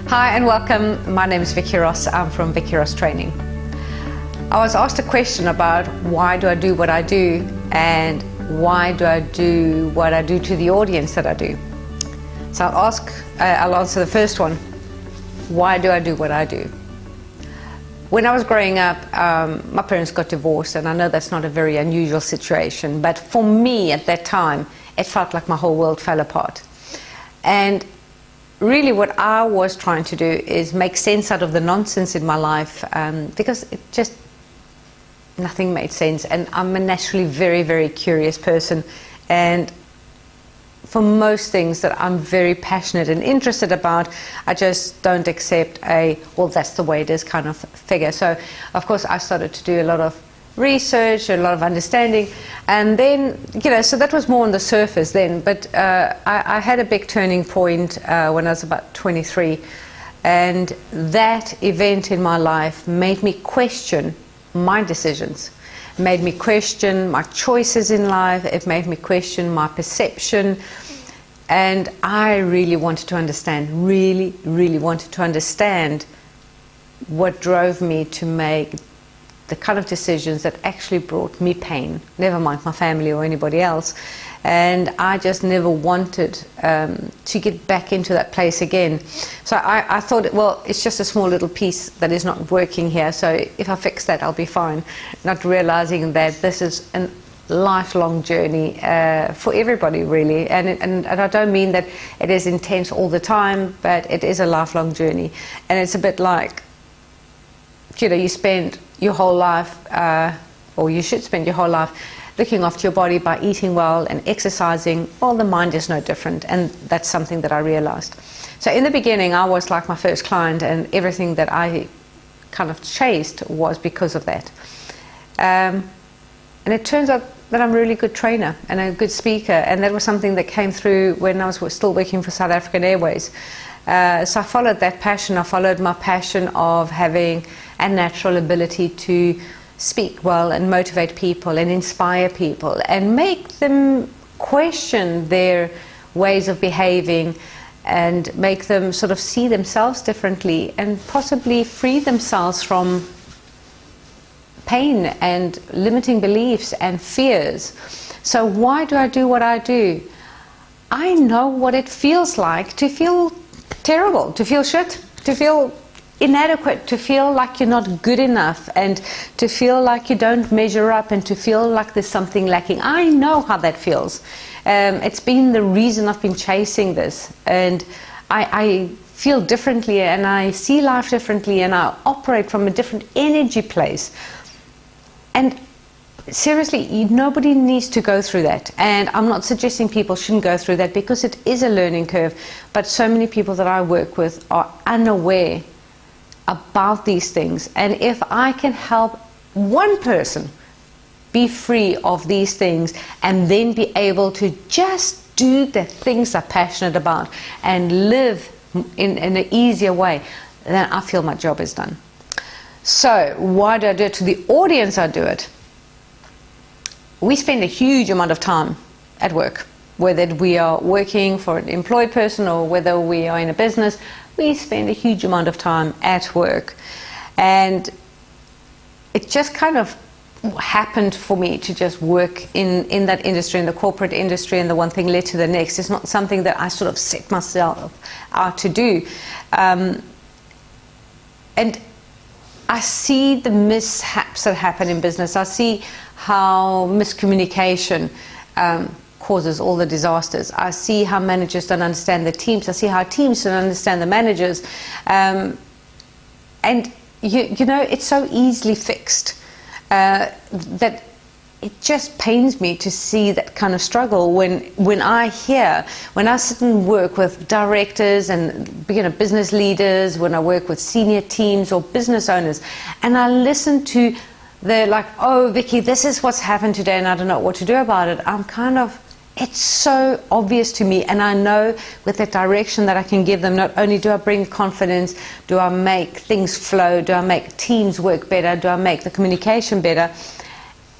Hi and welcome. My name is Vicky Ross. I'm from Vicky Ross Training. I was asked a question about why do I do what I do and why do I do what I do to the audience that I do. So I'll answer the first one. Why do I do what I do? When I was growing up, my parents got divorced, and I know that's not a very unusual situation, but for me at that time, it felt like my whole world fell apart. And really what I was trying to do is make sense out of the nonsense in my life, because nothing made sense, and I'm a naturally very, very curious person, and for most things that I'm very passionate and interested about, I just don't accept well, that's the way it is kind of figure. So of course I started to do a lot of research, a lot of understanding, and then, so that was more on the surface then, but I had a big turning point when I was about 23, and that event in my life made me question my decisions, made me question my choices in life, it made me question my perception, and I really wanted to understand, really wanted to understand what drove me to make the kind of decisions that actually brought me pain, never mind my family or anybody else. And I just never wanted to get back into that place again. So I thought, well, it's just a small little piece that is not working here, so if I fix that, I'll be fine. Not realizing that this is a lifelong journey for everybody, really. And I don't mean that it is intense all the time, but it is a lifelong journey. And it's a bit like, you spend your whole life, or you should spend your whole life looking after your body by eating well and exercising. Well, the mind is no different, and that's something that I realized. So in the beginning, I was like my first client, and everything that I kind of chased was because of that. And it turns out that I'm a really good trainer and a good speaker, and that was something that came through when I was still working for South African Airways. So I followed that passion. I followed my passion of having a natural ability to speak well and motivate people and inspire people and make them question their ways of behaving and make them sort of see themselves differently and possibly free themselves from pain and limiting beliefs and fears. So why do I do what I do? I know what it feels like to feel terrible, to feel shit, to feel inadequate, to feel like you're not good enough, and to feel like you don't measure up, and to feel like there's something lacking. I know how that feels. It's been the reason I've been chasing this, and I feel differently, and I see life differently, and I operate from a different energy place. And seriously, nobody needs to go through that, and I'm not suggesting people shouldn't go through that, because it is a learning curve, but so many people that I work with are unaware about these things. And if I can help one person be free of these things and then be able to just do the things they're passionate about and live in an easier way, then I feel my job is done. So why do I do it to the audience? I do it. We spend a huge amount of time at work, whether we are working for an employed person or whether we are in a business. We spend a huge amount of time at work, and it just kind of happened for me to just work in that industry, in the corporate industry, and the one thing led to the next. It's not something that I sort of set myself out to do. And I see the mishaps that happen in business. I see how miscommunication causes all the disasters. I see how managers don't understand their teams. I see how teams don't understand the managers. And it's so easily fixed that it just pains me to see that kind of struggle when I sit and work with directors and business leaders, when I work with senior teams or business owners, and I listen to they're like, oh, Vicky, this is what's happened today and I don't know what to do about it. It's so obvious to me, and I know with the direction that I can give them, not only do I bring confidence, do I make things flow, do I make teams work better, do I make the communication better,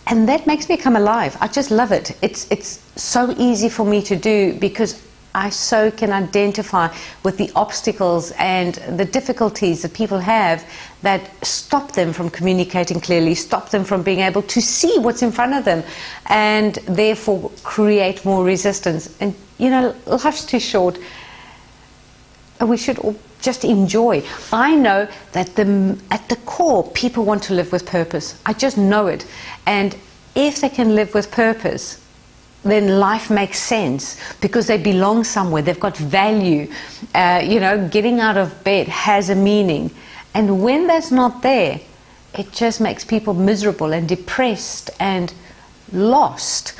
and that makes me come alive. I just love it. It's so easy for me to do because I so can identify with the obstacles and the difficulties that people have that stop them from communicating clearly, stop them from being able to see what's in front of them, and therefore create more resistance. And you know, life's too short. We should all just enjoy. I know that at the core, people want to live with purpose. I just know it. And if they can live with purpose, then life makes sense because they belong somewhere. They've got value. You know, getting out of bed has a meaning. And when that's not there, it just makes people miserable and depressed and lost.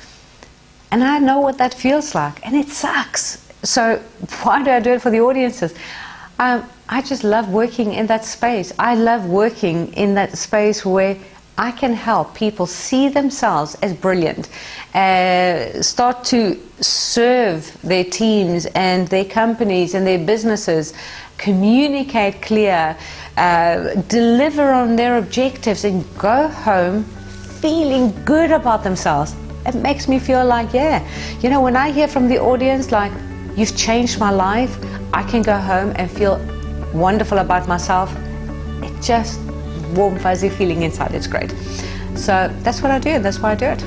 And I know what that feels like, and it sucks. So why do I do it for the audiences? I just love working in that space. I love working in that space where I can help people see themselves as brilliant, start to serve their teams and their companies and their businesses, communicate clear, deliver on their objectives, and go home feeling good about themselves. It makes me feel like, yeah, you know, when I hear from the audience like, you've changed my life, I can go home and feel wonderful about myself. It just warm, fuzzy feeling inside. It's great. So that's what I do, and that's why I do it.